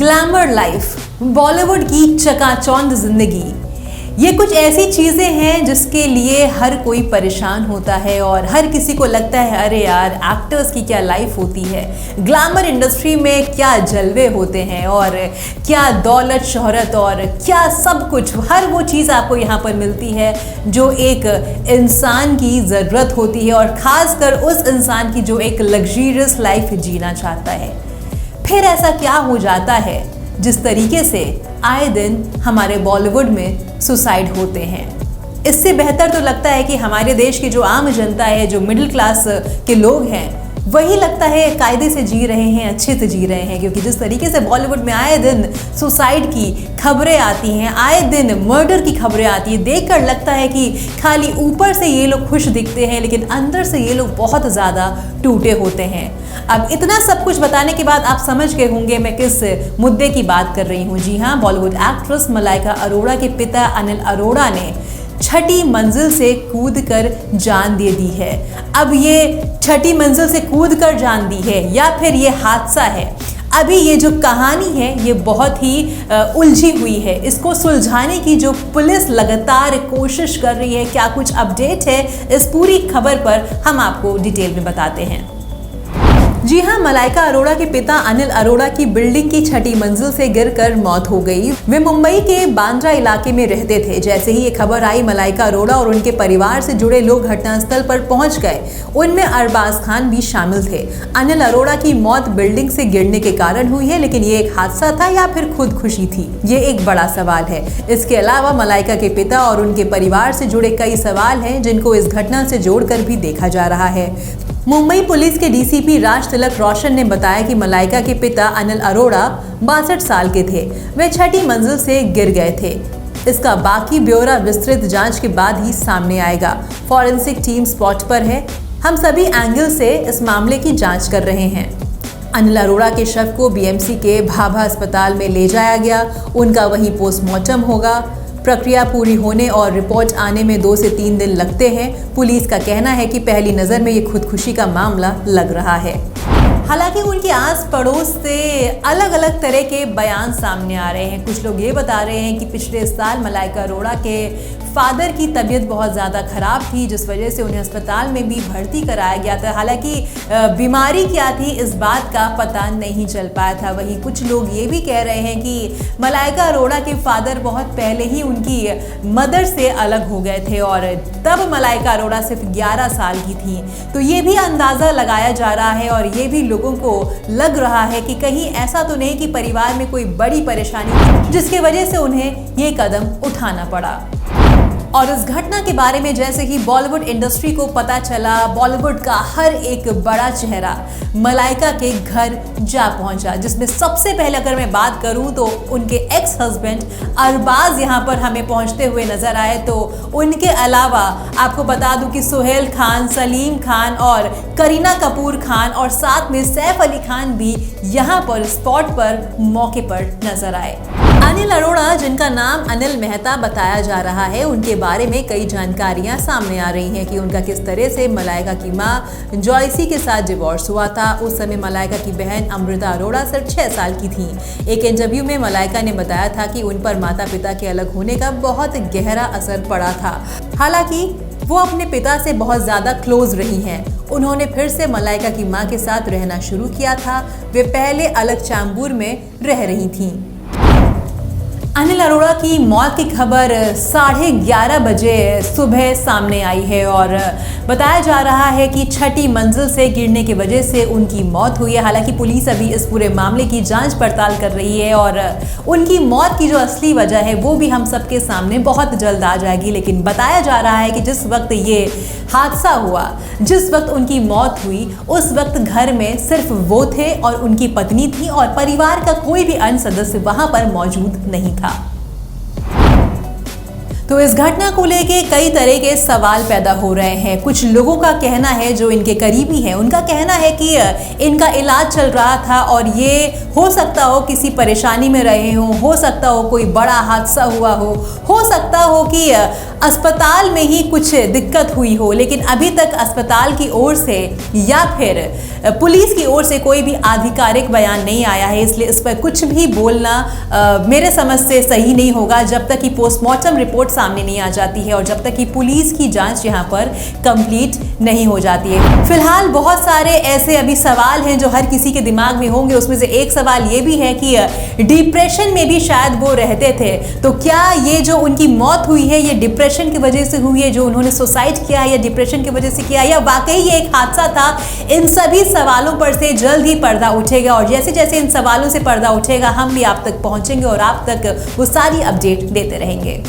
Glamour life, Bollywood की चकाचौंध जिंदगी, ये कुछ ऐसी चीजें हैं जिसके लिए हर कोई परेशान होता है और हर किसी को लगता है अरे यार एक्टर्स की क्या लाइफ होती है, ग्लैमर इंडस्ट्री में क्या जलवे होते हैं और क्या दौलत शोहरत और क्या सब कुछ, हर वो चीज़ आपको यहाँ पर मिलती है जो एक इंसान की ज़रूरत होती है और ख़ासकर उस इंसान की जो एक लग्जरियस लाइफ जीना चाहता है। फिर ऐसा क्या हो जाता है जिस तरीके से आए दिन हमारे बॉलीवुड में सुसाइड होते हैं। इससे बेहतर तो लगता है कि हमारे देश की जो आम जनता है, जो मिडिल क्लास के लोग हैं, वही लगता है कायदे से जी रहे हैं, अच्छे से जी रहे हैं। क्योंकि जिस तरीके से बॉलीवुड में आए दिन सुसाइड की खबरें आती हैं, आए दिन मर्डर की खबरें आती हैं, देखकर लगता है कि खाली ऊपर से ये लोग खुश दिखते हैं लेकिन अंदर से ये लोग बहुत ज़्यादा टूटे होते हैं। अब इतना सब कुछ बताने के बाद आप समझ गए होंगे मैं किस मुद्दे की बात कर रही हूँ। जी हाँ, बॉलीवुड एक्ट्रेस मलाइका अरोड़ा के पिता अनिल अरोड़ा ने छठी मंजिल से कूदकर जान दे दी है। अब ये छठी मंजिल से कूदकर जान दी है या फिर ये हादसा है, अभी ये जो कहानी है ये बहुत ही उलझी हुई है। इसको सुलझाने की जो पुलिस लगातार कोशिश कर रही है, क्या कुछ अपडेट है, इस पूरी खबर पर हम आपको डिटेल में बताते हैं। जी हाँ, मलाइका अरोड़ा के पिता अनिल अरोड़ा की बिल्डिंग की छठी मंजिल से गिरकर मौत हो गई। वे मुंबई के बांद्रा इलाके में रहते थे। जैसे ही ये खबर आई, मलाइका अरोड़ा और उनके परिवार से जुड़े लोग घटनास्थल पर पहुंच गए। उनमें अरबाज खान भी शामिल थे। अनिल अरोड़ा की मौत बिल्डिंग से गिरने के कारण हुई है, लेकिन ये एक हादसा था या फिर खुदकुशी थी, ये एक बड़ा सवाल है। इसके अलावा मलाइका के पिता और उनके परिवार से जुड़े कई सवाल हैं जिनको इस घटना से जोड़कर भी देखा जा रहा है। मुंबई पुलिस के डीसीपी राज तिलक रोशन ने बताया कि मलाइका के पिता अनिल अरोड़ा 62 साल के थे। वे छठी मंजिल से गिर गए थे। इसका बाकी ब्यौरा विस्तृत जांच के बाद ही सामने आएगा। फॉरेंसिक टीम स्पॉट पर है। हम सभी एंगल से इस मामले की जांच कर रहे हैं। अनिल अरोड़ा के शव को बीएमसी के भाभा अस्पताल में ले जाया गया। उनका वहीं पोस्टमार्टम होगा। प्रक्रिया पूरी होने और रिपोर्ट आने में 2 से 3 दिन लगते हैं। पुलिस का कहना है कि पहली नज़र में ये खुदकुशी का मामला लग रहा है। हालांकि उनके आस पड़ोस से अलग अलग तरह के बयान सामने आ रहे हैं। कुछ लोग ये बता रहे हैं कि पिछले साल मलाइका अरोड़ा के फादर की तबीयत बहुत ज़्यादा ख़राब थी, जिस वजह से उन्हें अस्पताल में भी भर्ती कराया गया था। हालांकि बीमारी क्या थी इस बात का पता नहीं चल पाया था। वहीं कुछ लोग ये भी कह रहे हैं कि मलाइका अरोड़ा के फादर बहुत पहले ही उनकी मदर से अलग हो गए थे और तब मलाइका अरोड़ा सिर्फ 11 साल की थी। तो ये भी अंदाज़ा लगाया जा रहा है और ये भी लोगों को लग रहा है कि कहीं ऐसा तो नहीं कि परिवार में कोई बड़ी परेशानी थी जिसकी वजह से उन्हें ये कदम उठाना पड़ा। और इस घटना के बारे में जैसे ही बॉलीवुड इंडस्ट्री को पता चला, बॉलीवुड का हर एक बड़ा चेहरा मलाइका के घर जा पहुंचा, जिसमें सबसे पहले अगर मैं बात करूं तो उनके एक्स हस्बैंड अरबाज यहां पर हमें पहुंचते हुए नजर आए। तो उनके अलावा आपको बता दूं कि सुहेल खान, सलीम खान और करीना कपूर खान और साथ में सैफ अली खान भी यहां पर स्पॉट पर मौके पर नजर आए। अनिल अरोड़ा, जिनका नाम अनिल मेहता बताया जा रहा है, उनके बारे में कई जानकारियां सामने आ रही हैं कि उनका किस तरह से मलाइका की मां जॉयसी के साथ डिवोर्स हुआ था। उस समय मलाइका की बहन अमृता अरोड़ा सिर्फ 6 साल की थी। एक इंटरव्यू में मलाइका ने बताया था कि उन पर माता पिता के अलग होने का बहुत गहरा असर पड़ा था। हालांकि वो अपने पिता से बहुत ज़्यादा क्लोज रही हैं। उन्होंने फिर से मलाइका की मां के साथ रहना शुरू किया था। वे पहले अलग चैम्बूर में रह रही थीं। अनिल अरोड़ा की मौत की खबर 11:30 बजे सुबह सामने आई है और बताया जा रहा है कि छठी मंजिल से गिरने की वजह से उनकी मौत हुई है। हालांकि पुलिस अभी इस पूरे मामले की जांच पड़ताल कर रही है और उनकी मौत की जो असली वजह है वो भी हम सबके सामने बहुत जल्द आ जाएगी। लेकिन बताया जा रहा है कि जिस वक्त ये हादसा हुआ, जिस वक्त उनकी मौत हुई, उस वक्त घर में सिर्फ वो थे और उनकी पत्नी थी और परिवार का कोई भी अन्य सदस्य वहां पर मौजूद नहीं था। तो इस घटना को लेके कई तरह के सवाल पैदा हो रहे हैं। कुछ लोगों का कहना है, जो इनके करीबी हैं, उनका कहना है कि इनका इलाज चल रहा था और ये हो सकता हो किसी परेशानी में रहे हो सकता हो कोई बड़ा हादसा हुआ हो सकता हो कि अस्पताल में ही कुछ दिक्कत हुई हो, लेकिन अभी तक अस्पताल की ओर से या फिर पुलिस की ओर से कोई भी आधिकारिक बयान नहीं आया है। इसलिए इस पर कुछ भी बोलना मेरे समझ से सही नहीं होगा जब तक कि पोस्टमार्टम रिपोर्ट सामने नहीं आ जाती है और जब तक कि पुलिस की जांच यहाँ पर कंप्लीट नहीं हो जाती है। फिलहाल बहुत सारे ऐसे अभी सवाल हैं जो हर किसी के दिमाग में होंगे। उसमें से एक सवाल ये भी है कि डिप्रेशन में भी शायद वो रहते थे, तो क्या ये जो उनकी मौत हुई है ये डिप्रेशन की वजह से हुई है, जो उन्होंने सुसाइड किया है, या डिप्रेशन की वजह से किया, या वाकई ये एक हादसा था? इन सभी सवालों पर से जल्द ही पर्दा उठेगा और जैसे जैसे इन सवालों से पर्दा उठेगा हम भी आप तक पहुंचेंगे और आप तक वो सारी अपडेट देते रहेंगे।